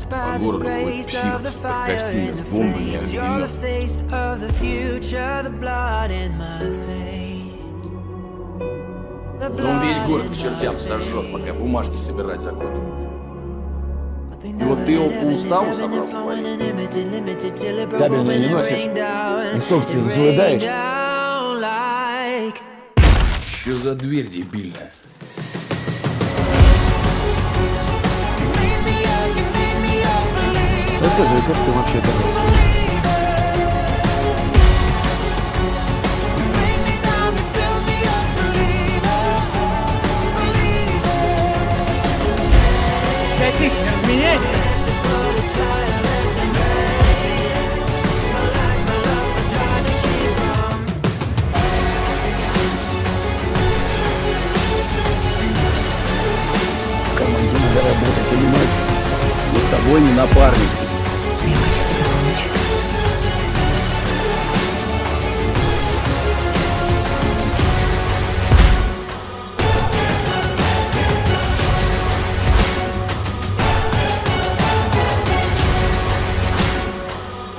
По городу ходит псих в костюме с бомбами и огнеметом. Да он весь город к чертям сожжет, пока бумажки собирать закончится. И вот ты его по уставу собрал свалить? Табельное не носишь? Инструкции не соблюдаешь? Что за дверь дебильная? Рассказывай, как ты вообще оказался? Менять? Команде надо работать, понимаешь? Мы с тобой не напарники. Я хочу тебе помочь.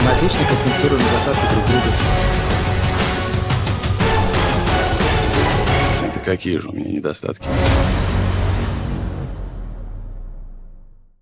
Мы отлично компенсируем недостатки друг друга. Это какие же у меня недостатки?